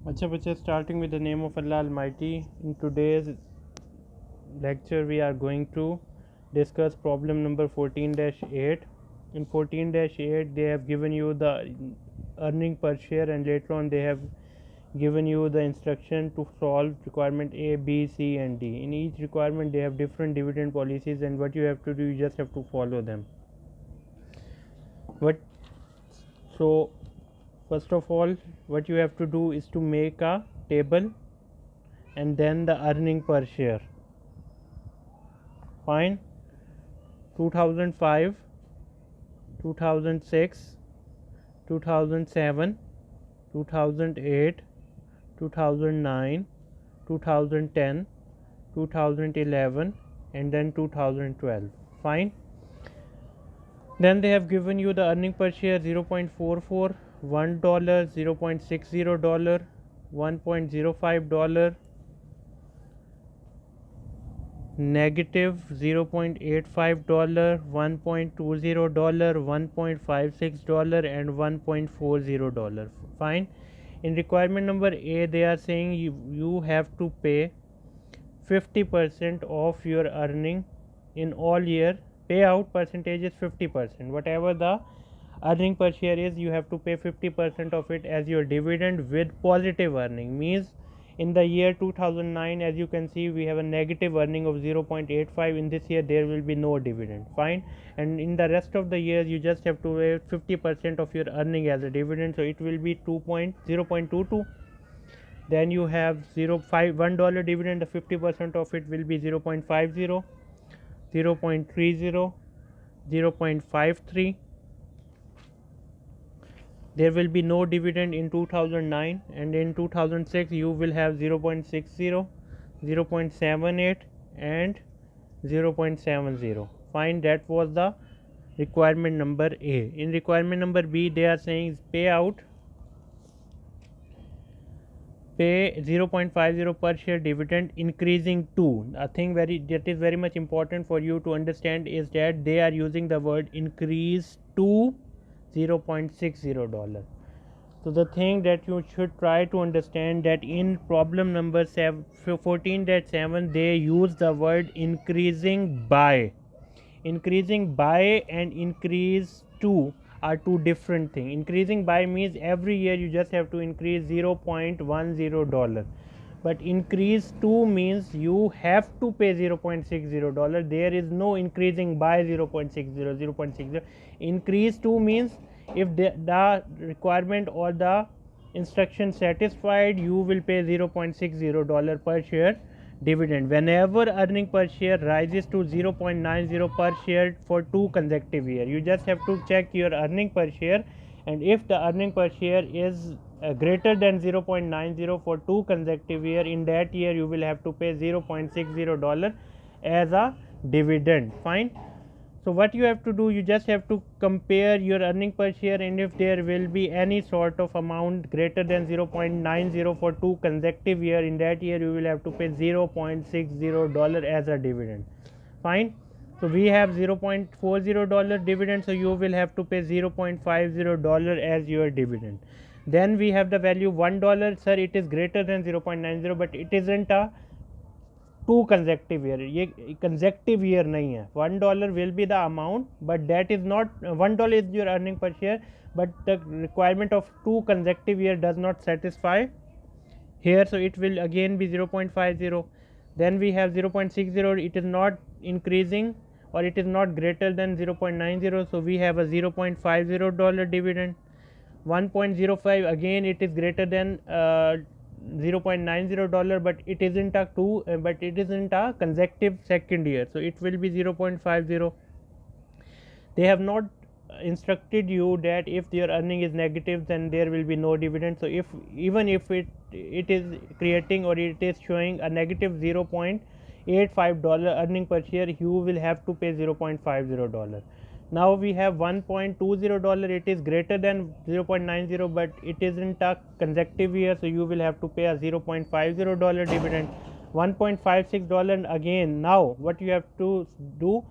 Acha bacha, starting with the name of Allah Almighty. In today's lecture we are going to discuss problem number 14-8. In 14-8 they have given you the earning per share, and later on they have given you the instruction to solve requirement A, B, C and D. In each requirement they have different dividend policies, and what you have to do, you just have to follow them. What so first of all, what you have to do is to make a table and then the earning per share. Fine. 2005, 2006, 2007, 2008, 2009, 2010, 2011 and then 2012. Fine. Then they have given you the earning per share 0.44, $1, $0.60, $1.05, negative $0.85, $1.20, $1.56 and $1.40. Fine. In requirement number A they are saying you have to pay 50% of your earning in all year. Payout percentage is 50%. Whatever the earning per share is, you have to pay 50% of it as your dividend with positive earning. Means in the year 2009, as you can see, we have a negative earning of 0.85. In this year there will be no dividend. Fine. And in the rest of the years you just have to pay 50% of your earning as a dividend, so it will be 0.22. Then you have $1 dividend, the 50% of it will be 0.50, 0.30, 0.53. There will be no dividend in 2009, and in 2006 you will have 0.60, 0.78 and 0.70. Fine. That was the requirement number A. In requirement number B they are saying payout, pay 0.50 per share dividend increasing to. A thing that is very much important for you to understand is that they are using the word increase to $0.60. So the thing that you should try to understand, that in problem number 14-7 they use the word increasing by. Increasing by and increase to are two different things. Increasing by means every year you just have to increase $0.10, but increase to means you have to pay $0.60. There is no increasing by 0.60, 0.60. Increase to means if the requirement or the instruction satisfied, you will pay $0.60 per share dividend whenever earning per share rises to 0.90 per share for 2 consecutive years. You just have to check your earning per share, and if the earning per share is greater than 0.90 for 2 consecutive years, in that year you will have to pay $0.60 as a dividend. Fine. So what you have to do, you just have to compare your earning per share, and if there will be any sort of amount greater than 0.90 for 2 consecutive years, in that year you will have to pay $0.60 as a dividend. Fine. So we have $0.40 dividend, so you will have to pay $0.50 as your dividend. Then we have the value $1. Sir, it is greater than 0.90, but it isn't a 2 consecutive year. ये consecutive year नहीं है. $1 will be the amount, but that is not $1 is your earning per share, but the requirement of 2 consecutive year does not satisfy here, so it will again be 0.50. Then we have 0.60. It is not increasing or it is not greater than 0.90, so we have a $0.50 dividend. 1.05, again it is greater than $0.90, but it isn't a but it isn't a consecutive second year, so it will be 0.50. They have not instructed you that if your earning is negative, then there will be no dividend. So if even if it is creating or it is showing a negative $0.85 earning per share, you will have to pay $0.50. Now we have $1.20. It is greater than 0.90, but it isn't a consecutive year, so you will have to pay a $0.50 dividend. $1.56. Again, now what you have to do,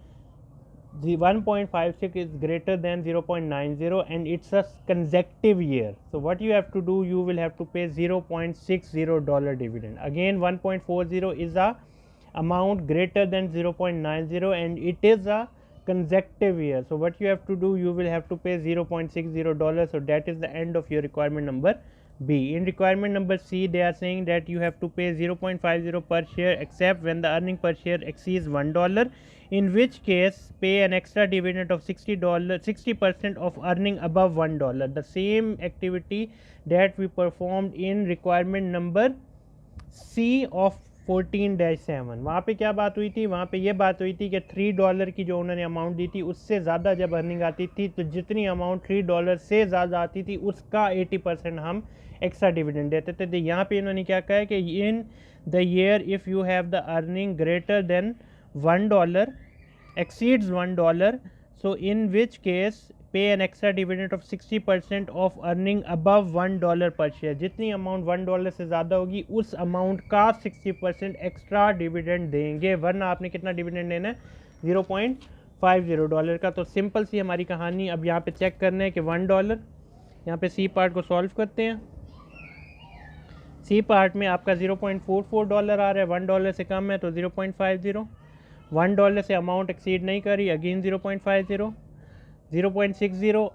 the 1.56 is greater than 0.90 and it's a consecutive year. So what you have to do, you will have to pay $0.60 dividend. Again 1.40 is a amount greater than 0.90 and it is a consecutive year. So what you have to do, you will have to pay $0.60. So that is the end of your requirement number B. In requirement number C, they are saying that you have to pay 0.50 per share except when the earning per share exceeds $1, in which case pay an extra dividend of $60% of earning above $1. The same activity that we performed in requirement number C of 14-7. वहाँ पे क्या बात हुई थी, वहाँ पे ये बात हुई थी कि $3 की जो उन्होंने अमाउंट दी थी उससे ज़्यादा जब अर्निंग आती थी तो जितनी अमाउंट $3 से ज़्यादा आती थी उसका 80% हम एक्स्ट्रा डिविडेंड देते थे। तो यहाँ पे इन्होंने क्या कहा है कि in the year if you have the earning greater than $1 exceeds $1, so in which case pay an extra dividend of 60% of earning above $1 per share. जितनी अमाउंट $1 से ज़्यादा होगी उस अमाउंट का 60% एक्स्ट्रा डिविडेंड देंगे, वरना आपने कितना डिविडेंड देना है, $0.50 का। तो सिंपल सी हमारी कहानी। अब यहाँ पे चेक करना है कि $1, यहाँ पे सी पार्ट को सॉल्व करते हैं। सी पार्ट में आपका $0.44 आ रहा है, $1 से कम है तो 0.50, $1 से अमाउंट एक्सीड नहीं करी, अगेन 0.50, 0.60,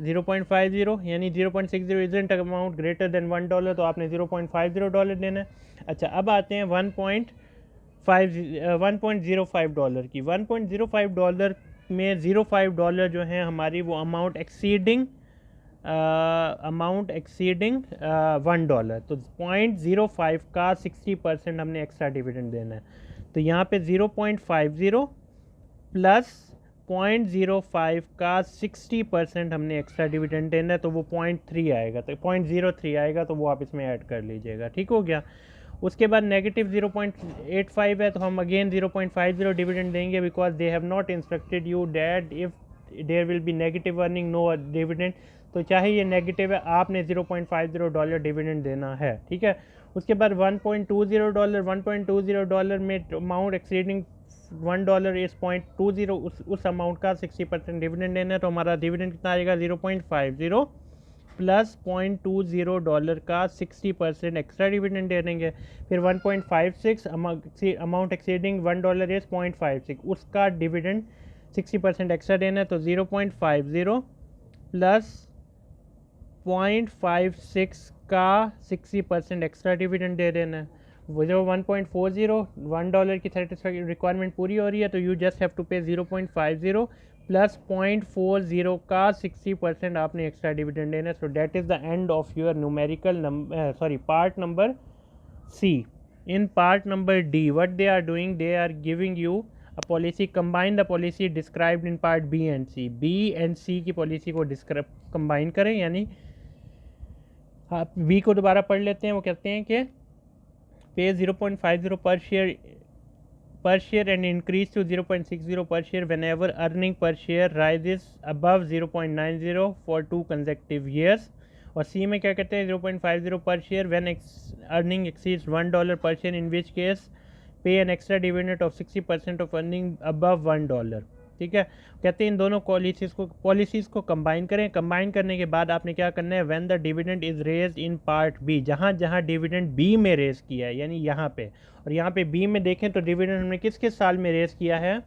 0.50 यानी 0.60 इजंट अमाउंट ग्रेटर देन $1 तो आपने $0.50 देना है। अच्छा, अब आते हैं 1.05 की। $1.05 में $0.05 जो है हमारी वो अमाउंट एक्सीडिंग $1, तो 0.05 का 60% हमने एक्स्ट्रा डिविडेंड देना है। तो यहाँ पे 0.50 प्लस 0.05 का 60% हमने एक्स्ट्रा डिविडेंड देना है, तो वो 0.3 आएगा, तो 0.03 आएगा, तो वो आप इसमें ऐड कर लीजिएगा। ठीक हो गया। उसके बाद नेगेटिव 0.85 है तो हम अगेन 0.50 डिविडेंड देंगे, because they have not instructed you that if there will be negative earning no dividend, तो चाहे ये नेगेटिव है आपने $0.50 डिविडेंड देना है। ठीक है। उसके बाद $1.20 में अमाउंट एक्सीडिंग $1 इज 0.20, उस अमाउंट का 60% डिविडेंड देना है, तो हमारा डिविडेंड कितना आएगा, 0.50 प्लस $0.20 का 60% एक्स्ट्रा डिविडेंड दे देंगे। फिर 1.56 अमाउंट एक्सीडिंग $1 इज 0.56, उसका डिविडेंड 60% एक्स्ट्रा देना है, तो 0.50 प्लस 0.56 का 60% एक्स्ट्रा डिविडेंड दे देना है। वो जो 1.40 $1 की सेटिस्फैक्शन रिक्वायरमेंट पूरी हो रही है, तो यू जस्ट हैव टू पे 0.50 प्लस 0.40 का 60% आपने एक्स्ट्रा डिविडेंड देना है। So that is the end of your numerical part number C. In part number D what they are doing, they are giving you a policy, combine the policy described in part B and C. B and C की policy को combine करें, यानी आप B को दोबारा पढ़ लेते हैं। वो कहते हैं कि पे 0.50 per share and increase to 0.60 per share whenever earning per share rises above 0.90 for 2 consecutive years. और C में क्या कहते हैं, 0.50 per share when earning exceeds $1 per share, in which case पे an extra dividend of 60% of earning above $1। ठीक है। कहते हैं इन दोनों पॉलिसीज़ को कंबाइन करें। कंबाइन करने के बाद आपने क्या करना है, when the dividend is raised in part B, जहाँ जहाँ डिविडेंड बी में रेज़ किया है, यानी यहाँ पे, और यहाँ पे बी में देखें तो डिविडेंड हमने किस किस साल में रेज़ किया है,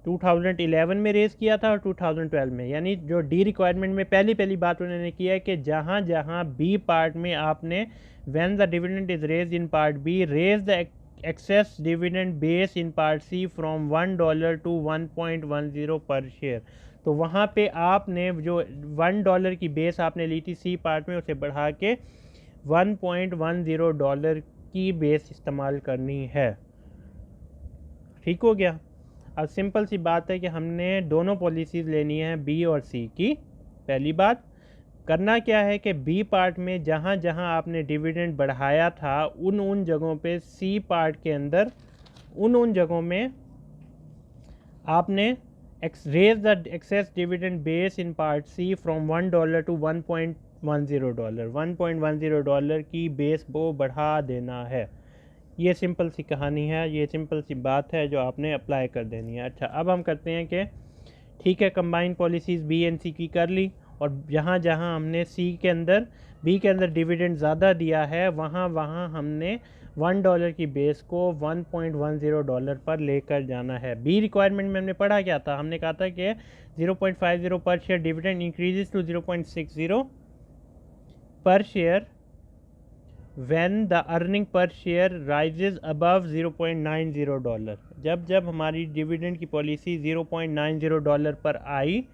2011 में रेज़ किया था और 2012 में। यानी जो डी रिक्वायरमेंट में पहली बात उन्होंने किया है कि जहाँ जहाँ बी पार्ट में आपने when the dividend is raised in part B, raise the excess dividend base in part C from $1 to 1.10 per share। तो वहाँ पे आपने जो $1 की बेस आपने ली थी सी पार्ट में, उसे बढ़ा के $1.10 की बेस इस्तेमाल करनी है। ठीक हो गया। अब सिंपल सी बात है कि हमने दोनों पॉलिसीज़ लेनी है बी और सी की। पहली बात करना क्या है कि बी पार्ट में जहाँ जहाँ आपने डिविडेंड बढ़ाया था उन जगहों पे सी पार्ट के अंदर उन जगहों में आपने raise the excess dividend base in part C from $1 to $1.10। $1.10 की बेस वो बढ़ा देना है। ये सिंपल सी कहानी है, ये सिंपल सी बात है जो आपने अप्लाई कर देनी है। अच्छा, अब हम करते हैं कि ठीक है, कंबाइन पॉलिसीज़ बी एंड सी की कर ली, और जहाँ जहाँ हमने बी के अंदर डिविडेंड ज़्यादा दिया है वहाँ वहाँ हमने $1 की बेस को $1.10 पर लेकर जाना है। बी रिक्वायरमेंट में हमने पढ़ा क्या था, हमने कहा था कि 0.50 पर शेयर डिविडेंड इंक्रीजेस टू 0.60 पर share when the earning per share rises above $0.90। जब हमारी डिविडेंड की पॉलिसी $0.90 पर आई,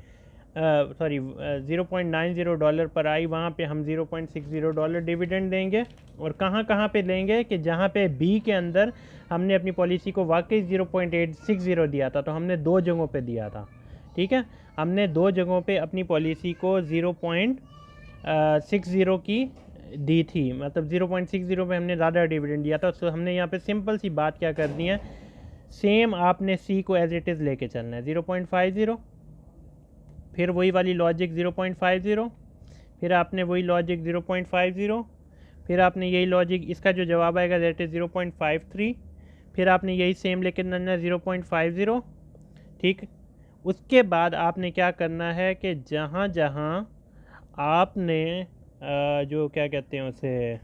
$0.90 पर आई, वहाँ पे हम $0.60 डिविडेंड देंगे। और कहाँ पे लेंगे कि जहाँ पे बी के अंदर हमने अपनी पॉलिसी को वाकई 0.860 दिया था, तो हमने दो जगहों पे दिया था। ठीक है, हमने दो जगहों पे अपनी पॉलिसी को 0.60 की दी थी, मतलब 0.60 पे हमने ज़्यादा डिविडेंड दिया था। तो हमने यहाँ पे सिंपल सी बात क्या करनी है, सेम आपने सी को एज इट इज़ लेके चलना है 0.50, फिर वही वाली लॉजिक 0.50, फिर आपने वही लॉजिक 0.50, फिर आपने यही लॉजिक, इसका जो जवाब आएगा दैट इज़ 0.53, फिर आपने यही सेम लेके चलना है 0.50। ठीक, उसके बाद आपने क्या करना है कि जहाँ जहाँ आपने जो क्या कहते हैं उसे,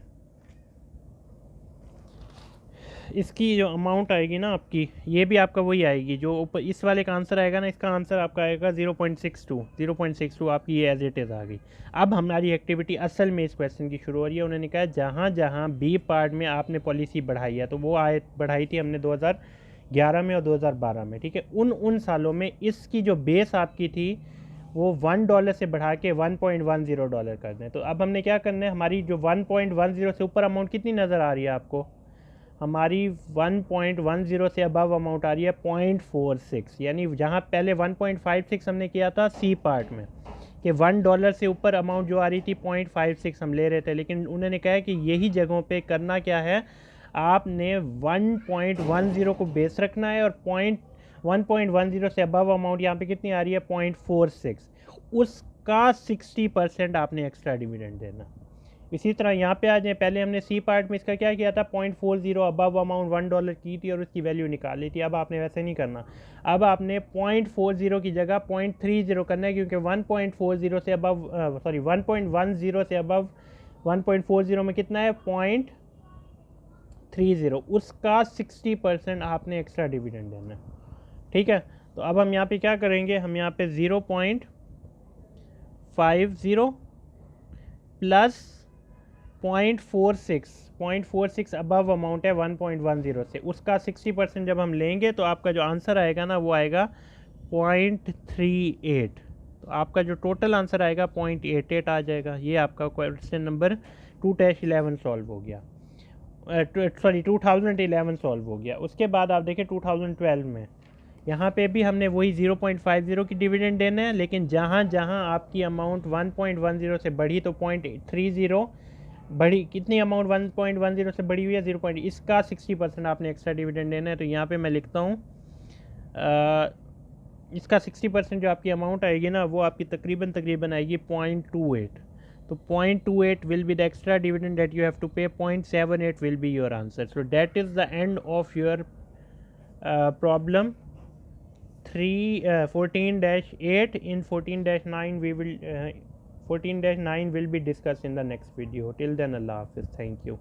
इसकी जो अमाउंट आएगी ना आपकी, ये भी आपका वही आएगी जो ऊपर इस वाले का आंसर आएगा ना, इसका आंसर आपका आएगा 0.62 आपकी ये एज इट इज़ आ गई। अब हमारी एक्टिविटी असल में इस क्वेश्चन की शुरू हो रही है। उन्होंने कहा जहाँ जहाँ बी पार्ट में आपने पॉलिसी बढ़ाई है, तो वो बढ़ाई थी हमने 2011 में और 2012 में। ठीक है, उन सालों में इसकी जो बेस आपकी थी वो $1 से बढ़ा के $1.10 कर दें। तो अब हमने क्या करना है, हमारी जो 1.10 से ऊपर अमाउंट कितनी नज़र आ रही है आपको, हमारी 1.10 से अबव अमाउंट आ रही है 0.46, यानी जहाँ पहले 1.56 हमने किया था सी पार्ट में कि $1 से ऊपर अमाउंट जो आ रही थी 0.56 हम ले रहे थे, लेकिन उन्होंने कहा कि यही जगहों पे करना क्या है, आपने 1.10 को बेस रखना है और 1.10 से अबव अमाउंट यहाँ पे कितनी आ रही है 0.46, उसका 60% आपने एक्स्ट्रा डिविडेंड देना। इसी तरह यहाँ पे आ जाए, पहले हमने सी पार्ट में इसका क्या किया था 0.40 अबव अमाउंट $1 की थी और उसकी वैल्यू निकाली थी। अब आपने वैसे नहीं करना, अब आपने 0.40 की जगह 0.30 करना है, क्योंकि 1.40 से अबव 1.10 से अबव 1.40 में कितना है 0.30, उसका 60% आपने एक्स्ट्रा डिविडेंड देना है। ठीक है, तो अब हम यहाँ पे क्या करेंगे, हम यहाँ पे 0.50 प्लस 0.46 अबव अमाउंट है 1.10 से, उसका 60% जब हम लेंगे तो आपका जो आंसर आएगा ना वो आएगा 0.38। तो आपका जो टोटल आंसर आएगा 0.88 आ जाएगा। ये आपका क्वेश्चन नंबर 2-11 सॉल्व हो गया, 2011 सॉल्व हो गया। उसके बाद आप देखें 2012 में यहाँ पे भी हमने वही 0.50 की डिविडेंड देना है, लेकिन जहाँ जहाँ आपकी अमाउंट 1.10 से बढ़ी तो 0.30 बढ़ी, कितनी अमाउंट 1.10 से बढ़ी हुई है 0. इसका 60% आपने एक्स्ट्रा डिविडेंड देना है। तो यहाँ पे मैं लिखता हूँ इसका 60% जो आपकी अमाउंट आएगी ना वो आपकी तकरीबन आएगी 0.28। तो 0.28 will be the extra dividend that you have to pay, 0.78 will be your answer. So that is the end of your problem 14-8. In 14-9 we will 14-9 will be discussed in the next video. Till then, Allah Hafiz. Thank you.